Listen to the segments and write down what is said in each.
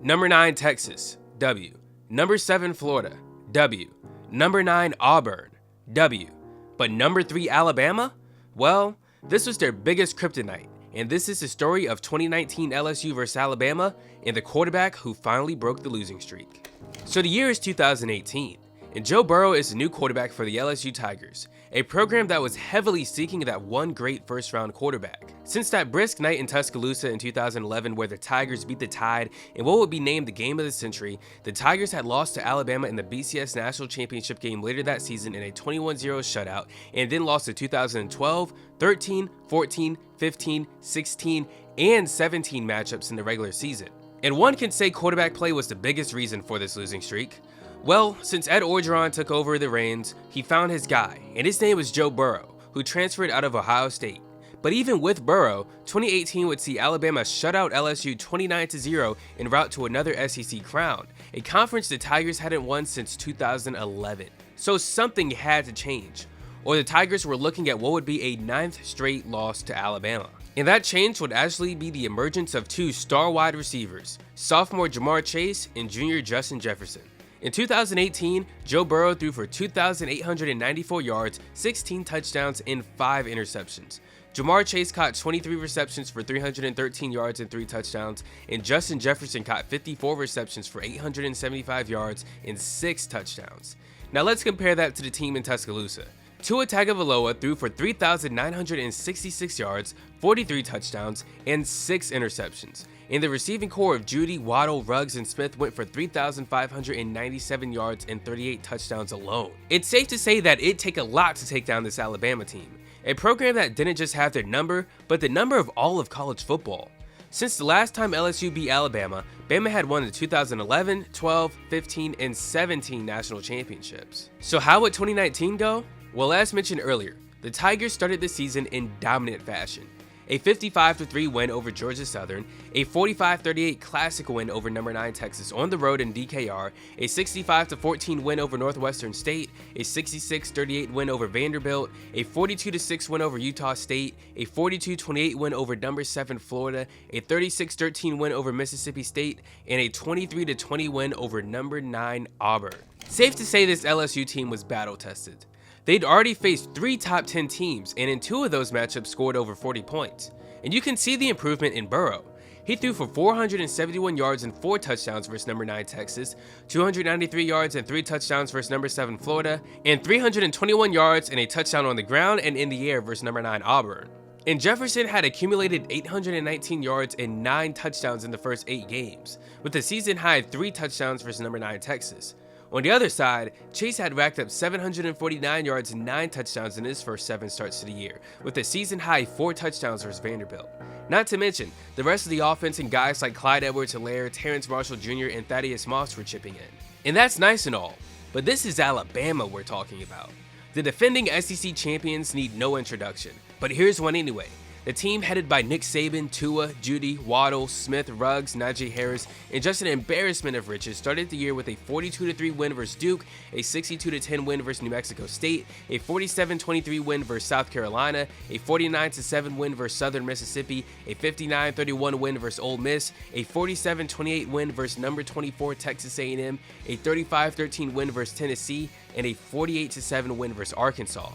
Number 9 Texas, W. Number 7 Florida, W. Number 9 Auburn, W. But number 3 Alabama? Well, this was their biggest kryptonite, and this is the story of 2019 LSU vs Alabama and the quarterback who finally broke the losing streak. So the year is 2018, and Joe Burrow is the new quarterback for the LSU Tigers, a program that was heavily seeking that one great first-round quarterback. Since that brisk night in Tuscaloosa in 2011 where the Tigers beat the Tide in what would be named the game of the century, the Tigers had lost to Alabama in the BCS National Championship game later that season in a 21-0 shutout, and then lost to 2012, 13, 14, 15, 16, and 17 matchups in the regular season. And one can say quarterback play was the biggest reason for this losing streak. Well, since Ed Orgeron took over the reins, he found his guy, and his name was Joe Burrow, who transferred out of Ohio State. But even with Burrow, 2018 would see Alabama shut out LSU 29-0 en route to another SEC crown, a conference the Tigers hadn't won since 2011. So something had to change, or the Tigers were looking at what would be a 9th straight loss to Alabama. And that change would actually be the emergence of two star wide receivers, sophomore Jamar Chase and junior Justin Jefferson. In 2018, Joe Burrow threw for 2,894 yards, 16 touchdowns, and 5 interceptions. Jamar Chase caught 23 receptions for 313 yards and 3 touchdowns, and Justin Jefferson caught 54 receptions for 875 yards and 6 touchdowns. Now let's compare that to the team in Tuscaloosa. Tua Tagovailoa threw for 3,966 yards, 43 touchdowns, and 6 interceptions. And the receiving core of Judy, Waddle, Ruggs, and Smith went for 3,597 yards and 38 touchdowns alone. It's safe to say that it'd take a lot to take down this Alabama team, a program that didn't just have their number, but the number of all of college football. Since the last time LSU beat Alabama, Bama had won the 2011, 12, 15, and 17 national championships. So how would 2019 go? Well, as mentioned earlier, the Tigers started the season in dominant fashion. A 55-3 win over Georgia Southern, a 45-38 classic win over number 9 Texas on the road in DKR, a 65-14 win over Northwestern State, a 66-38 win over Vanderbilt, a 42-6 win over Utah State, a 42-28 win over number 7 Florida, a 36-13 win over Mississippi State, and a 23-20 win over number 9 Auburn. Safe to say this LSU team was battle-tested. They'd already faced 3 top 10 teams, and in 2 of those matchups scored over 40 points. And you can see the improvement in Burrow. He threw for 471 yards and 4 touchdowns versus number 9 Texas, 293 yards and 3 touchdowns versus number 7 Florida, and 321 yards and a touchdown on the ground and in the air versus number 9 Auburn. And Jefferson had accumulated 819 yards and 9 touchdowns in the first 8 games, with a season-high 3 touchdowns versus number 9 Texas. On the other side, Chase had racked up 749 yards and 9 touchdowns in his first 7 starts to the year, with a season-high 4 touchdowns versus Vanderbilt. Not to mention, the rest of the offense and guys like Clyde Edwards-Helaire, Terrence Marshall Jr., and Thaddeus Moss were chipping in. And that's nice and all, but this is Alabama we're talking about. The defending SEC champions need no introduction, but here's one anyway. The team headed by Nick Saban, Tua, Judy, Waddle, Smith, Ruggs, Najee Harris, and just an embarrassment of riches started the year with a 42-3 win versus Duke, a 62-10 win versus New Mexico State, a 47-23 win versus South Carolina, a 49-7 win versus Southern Mississippi, a 59-31 win versus Ole Miss, a 47-28 win versus number 24 Texas A&M, a 35-13 win versus Tennessee, and a 48-7 win versus Arkansas.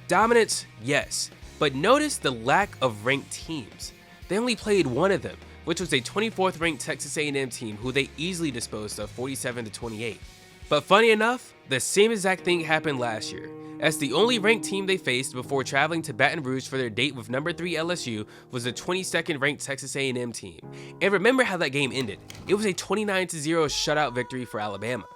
Dominance, yes. But notice the lack of ranked teams. They only played one of them, which was a 24th ranked Texas A&M team who they easily disposed of 47-28. But funny enough, the same exact thing happened last year, as the only ranked team they faced before traveling to Baton Rouge for their date with number 3 LSU was the 22nd ranked Texas A&M team. And remember how that game ended. It was a 29-0 shutout victory for Alabama.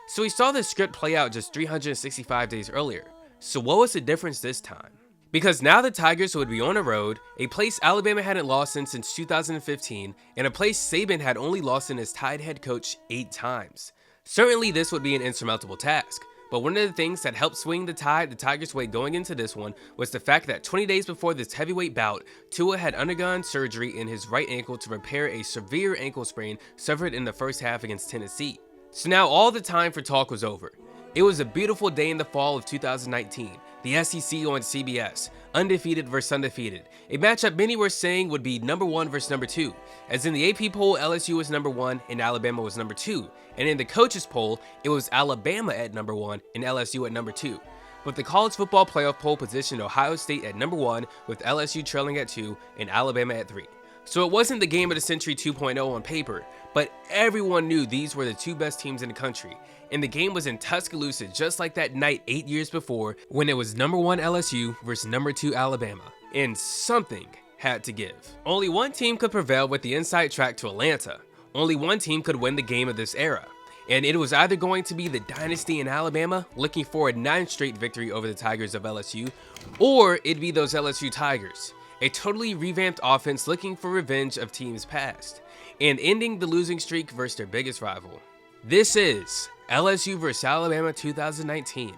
So we saw this script play out just 365 days earlier. So what was the difference this time? Because now the Tigers would be on the road, a place Alabama hadn't lost in since 2015, and a place Saban had only lost in as Tide head coach 8 times. Certainly this would be an insurmountable task, but one of the things that helped swing the tide the Tigers' way going into this one was the fact that 20 days before this heavyweight bout, Tua had undergone surgery in his right ankle to repair a severe ankle sprain suffered in the first half against Tennessee. So now all the time for talk was over. It was a beautiful day in the fall of 2019. the SEC on CBS, undefeated versus undefeated, a matchup many were saying would be number 1 versus number 2, as in the AP poll LSU was number 1 and Alabama was number 2, and in the coaches poll it was Alabama at number 1 and LSU at number 2. But the college football playoff poll positioned Ohio State at number 1 with LSU trailing at 2 and Alabama at 3. So it wasn't the game of the century 2.0 on paper, but everyone knew these were the 2 best teams in the country, and the game was in Tuscaloosa just like that night 8 years before when it was number 1 LSU versus number 2 Alabama, and something had to give. Only one team could prevail with the inside track to Atlanta. Only one team could win the game of this era, and it was either going to be the Dynasty in Alabama looking for a 9th straight victory over the Tigers of LSU, or it'd be those LSU Tigers, a totally revamped offense looking for revenge of teams past, and ending the losing streak versus their biggest rival. This is LSU vs Alabama 2019,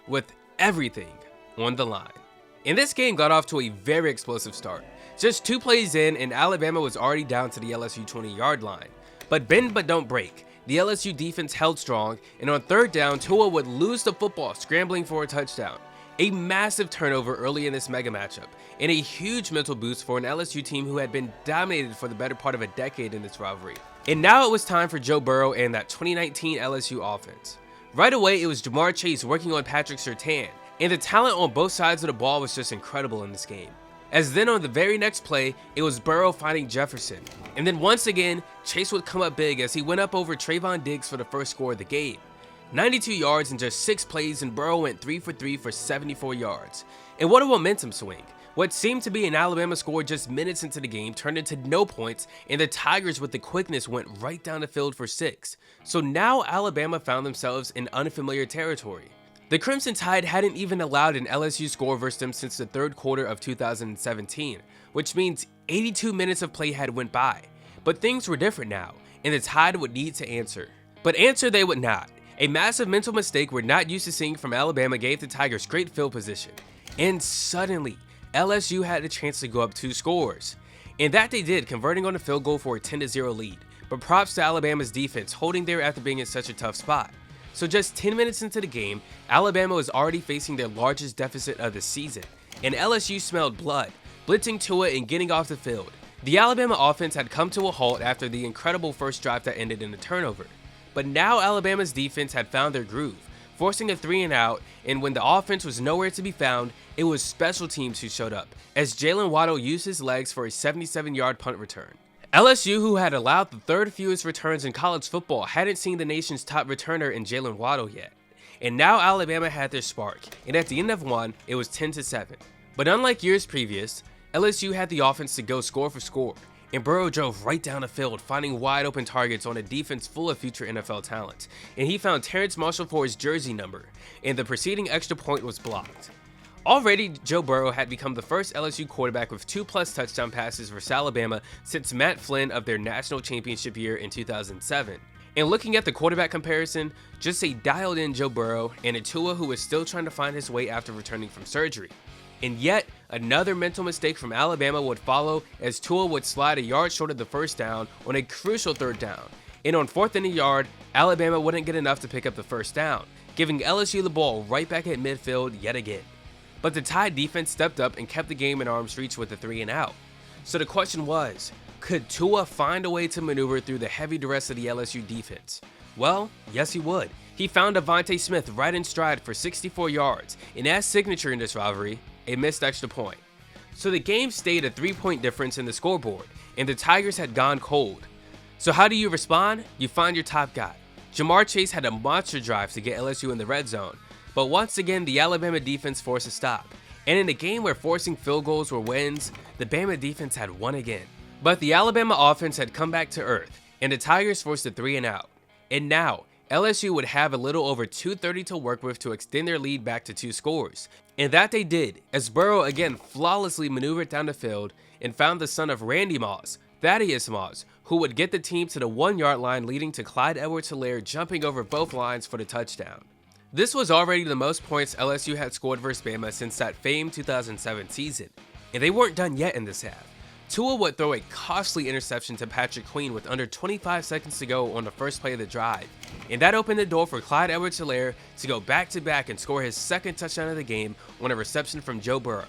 with everything on the line. And this game got off to a very explosive start. Just 2 plays in and Alabama was already down to the LSU 20-yard line. But bend but don't break. The LSU defense held strong, and on 3rd down, Tua would lose the football scrambling for a touchdown. A massive turnover early in this mega matchup, and a huge mental boost for an LSU team who had been dominated for the better part of a decade in this rivalry. And now it was time for Joe Burrow and that 2019 LSU offense. Right away, it was Ja'Marr Chase working on Patrick Surtain, and the talent on both sides of the ball was just incredible in this game. As then on the very next play, it was Burrow finding Jefferson, and then once again, Chase would come up big as he went up over Trayvon Diggs for the first score of the game. 92 yards in just 6 plays, and Burrow went 3 for 3 for 74 yards. And what a momentum swing. What seemed to be an Alabama score just minutes into the game turned into no points, and the Tigers with the quickness went right down the field for 6. So now Alabama found themselves in unfamiliar territory. The Crimson Tide hadn't even allowed an LSU score versus them since the 3rd quarter of 2017, which means 82 minutes of play had went by. But things were different now, and the Tide would need to answer. But answer they would not. A massive mental mistake we're not used to seeing from Alabama gave the Tigers great field position. And suddenly, LSU had a chance to go up 2 scores. And that they did, converting on a field goal for a 10-0 lead. But props to Alabama's defense holding there after being in such a tough spot. So just 10 minutes into the game, Alabama was already facing their largest deficit of the season, and LSU smelled blood, blitzing Tua and getting off the field. The Alabama offense had come to a halt after the incredible first drive that ended in a turnover. But now Alabama's defense had found their groove, forcing a 3-and-out, and when the offense was nowhere to be found, it was special teams who showed up, as Jalen Waddle used his legs for a 77-yard punt return. LSU, who had allowed the 3rd fewest returns in college football, hadn't seen the nation's top returner in Jalen Waddle yet. And now Alabama had their spark, and at the end of one, it was 10-7. But unlike years previous, LSU had the offense to go score for score, and Burrow drove right down the field, finding wide open targets on a defense full of future NFL talent, and he found Terrence Marshall for his jersey number, and the preceding extra point was blocked. Already, Joe Burrow had become the first LSU quarterback with 2+ touchdown passes versus Alabama since Matt Flynn of their national championship year in 2007. And looking at the quarterback comparison, just a dialed-in Joe Burrow and a Tua who was still trying to find his way after returning from surgery. And yet, another mental mistake from Alabama would follow as Tua would slide a yard short of the first down on a crucial 3rd down. And on 4th and a yard, Alabama wouldn't get enough to pick up the first down, giving LSU the ball right back at midfield yet again. But the Tide defense stepped up and kept the game in arm's reach with a 3-and-out. So the question was, could Tua find a way to maneuver through the heavy duress of the LSU defense? Well, yes he would. He found Devontae Smith right in stride for 64 yards, and as signature in this rivalry, a missed extra point. So the game stayed a 3-point difference in the scoreboard, and the Tigers had gone cold. So how do you respond? You find your top guy. Ja'Marr Chase had a monster drive to get LSU in the red zone, but once again the Alabama defense forced a stop. And in a game where forcing field goals were wins, the Bama defense had won again. But the Alabama offense had come back to earth, and the Tigers forced a 3-and-out. And now, LSU would have a little over 2:30 to work with to extend their lead back to 2 scores. And that they did, as Burrow again flawlessly maneuvered down the field and found the son of Randy Moss, Thaddeus Moss, who would get the team to the 1-yard line, leading to Clyde Edwards-Helaire jumping over both lines for the touchdown. This was already the most points LSU had scored versus Bama since that famed 2007 season, and they weren't done yet in this half. Tua would throw a costly interception to Patrick Queen with under 25 seconds to go on the first play of the drive, and that opened the door for Clyde Edwards-Helaire to go back-to-back and score his second touchdown of the game on a reception from Joe Burrow.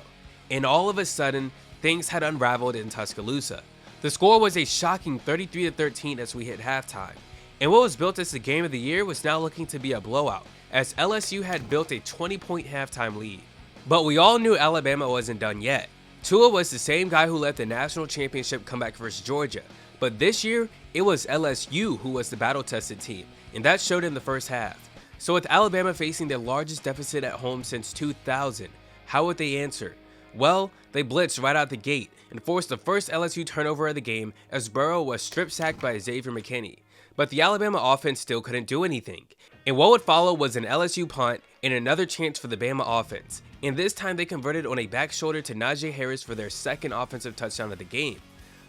And all of a sudden, things had unraveled in Tuscaloosa. The score was a shocking 33-13 as we hit halftime, and what was built as the game of the year was now looking to be a blowout, as LSU had built a 20-point halftime lead. But we all knew Alabama wasn't done yet. Tua was the same guy who led the national championship comeback versus Georgia, but this year, it was LSU who was the battle-tested team, and that showed in the first half. So with Alabama facing their largest deficit at home since 2000, how would they answer? Well, they blitzed right out the gate and forced the first LSU turnover of the game as Burrow was strip-sacked by Xavier McKinney. But the Alabama offense still couldn't do anything. And what would follow was an LSU punt and another chance for the Bama offense. And this time they converted on a back shoulder to Najee Harris for their second offensive touchdown of the game.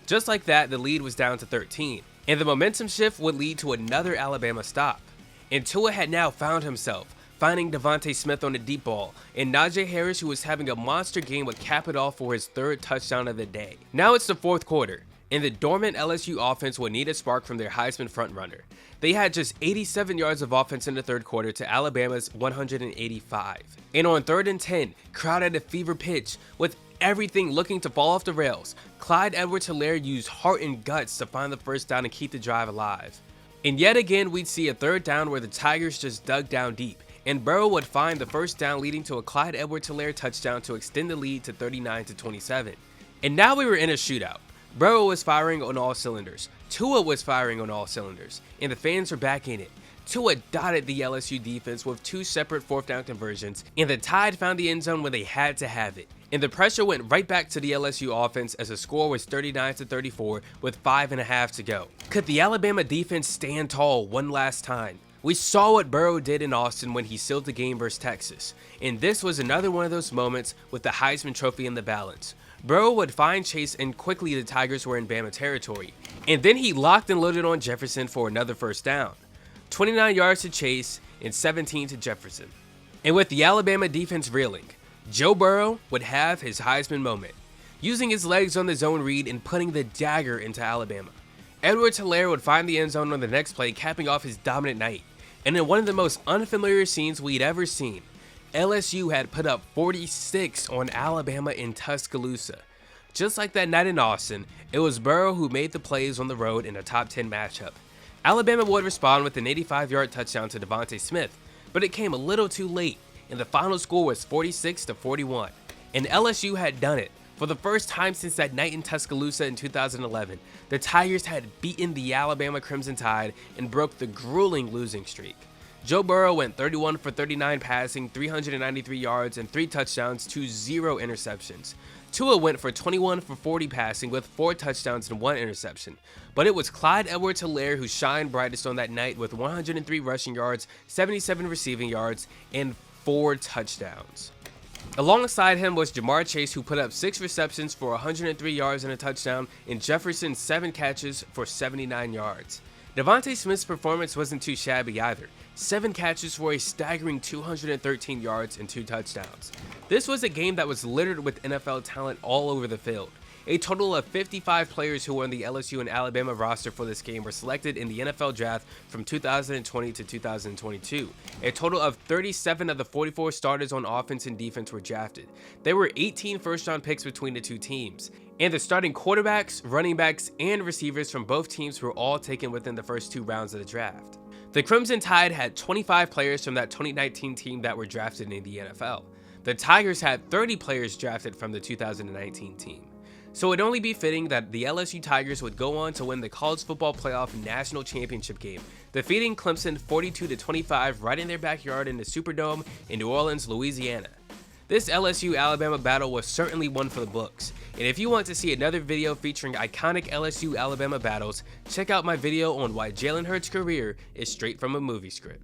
Just like that, the lead was down to 13. And the momentum shift would lead to another Alabama stop. And Tua had now found himself, finding Devontae Smith on the deep ball, and Najee Harris, who was having a monster game, would cap it off for his third touchdown of the day. Now it's the fourth quarter, and the dormant LSU offense would need a spark from their Heisman frontrunner. They had just 87 yards of offense in the third quarter to Alabama's 185. And on 3rd and 10, crowd at a fever pitch, with everything looking to fall off the rails, Clyde Edwards-Helaire used heart and guts to find the first down and keep the drive alive. And yet again, we'd see a third down where the Tigers just dug down deep, and Burrow would find the first down, leading to a Clyde Edwards-Helaire touchdown to extend the lead to 39-27. And now we were in a shootout. Burrow was firing on all cylinders, Tua was firing on all cylinders, and the fans were back in it. Tua dotted the LSU defense with 2 separate fourth down conversions, and the Tide found the end zone when they had to have it. And the pressure went right back to the LSU offense as the score was 39-34 with 5.5 to go. Could the Alabama defense stand tall one last time? We saw what Burrow did in Austin when he sealed the game versus Texas, and this was another one of those moments with the Heisman Trophy in the balance. Burrow would find Chase, and quickly the Tigers were in Bama territory, and then he locked and loaded on Jefferson for another first down. 29 yards to Chase and 17 to Jefferson. And with the Alabama defense reeling, Joe Burrow would have his Heisman moment, using his legs on the zone read and putting the dagger into Alabama. Edwards-Helaire would find the end zone on the next play, capping off his dominant night. And in one of the most unfamiliar scenes we'd ever seen, LSU had put up 46 on Alabama in Tuscaloosa. Just like that night in Austin, it was Burrow who made the plays on the road in a top 10 matchup. Alabama would respond with an 85-yard touchdown to Devontae Smith, but it came a little too late, and the final score was 46-41. And LSU had done it. For the first time since that night in Tuscaloosa in 2011, the Tigers had beaten the Alabama Crimson Tide and broke the grueling losing streak. Joe Burrow went 31 for 39 passing, 393 yards, and 3 touchdowns to 0 interceptions. Tua went for 21 for 40 passing with 4 touchdowns and 1 interception. But it was Clyde Edwards-Helaire who shined brightest on that night with 103 rushing yards, 77 receiving yards, and 4 touchdowns. Alongside him was Jamar Chase, who put up 6 receptions for 103 yards and a touchdown, and Jefferson 7 catches for 79 yards. Devontae Smith's performance wasn't too shabby either. 7 catches for a staggering 213 yards and 2 touchdowns. This was a game that was littered with NFL talent all over the field. A total of 55 players who were on the LSU and Alabama roster for this game were selected in the NFL draft from 2020 to 2022. A total of 37 of the 44 starters on offense and defense were drafted. There were 18 first-round picks between the two teams, and the starting quarterbacks, running backs, and receivers from both teams were all taken within the first 2 rounds of the draft. The Crimson Tide had 25 players from that 2019 team that were drafted in the NFL. The Tigers had 30 players drafted from the 2019 team. So it'd only be fitting that the LSU Tigers would go on to win the College Football Playoff National Championship game, defeating Clemson 42-25 right in their backyard in the Superdome in New Orleans, Louisiana. This LSU-Alabama battle was certainly one for the books, and if you want to see another video featuring iconic LSU-Alabama battles, check out my video on why Jalen Hurts' career is straight from a movie script.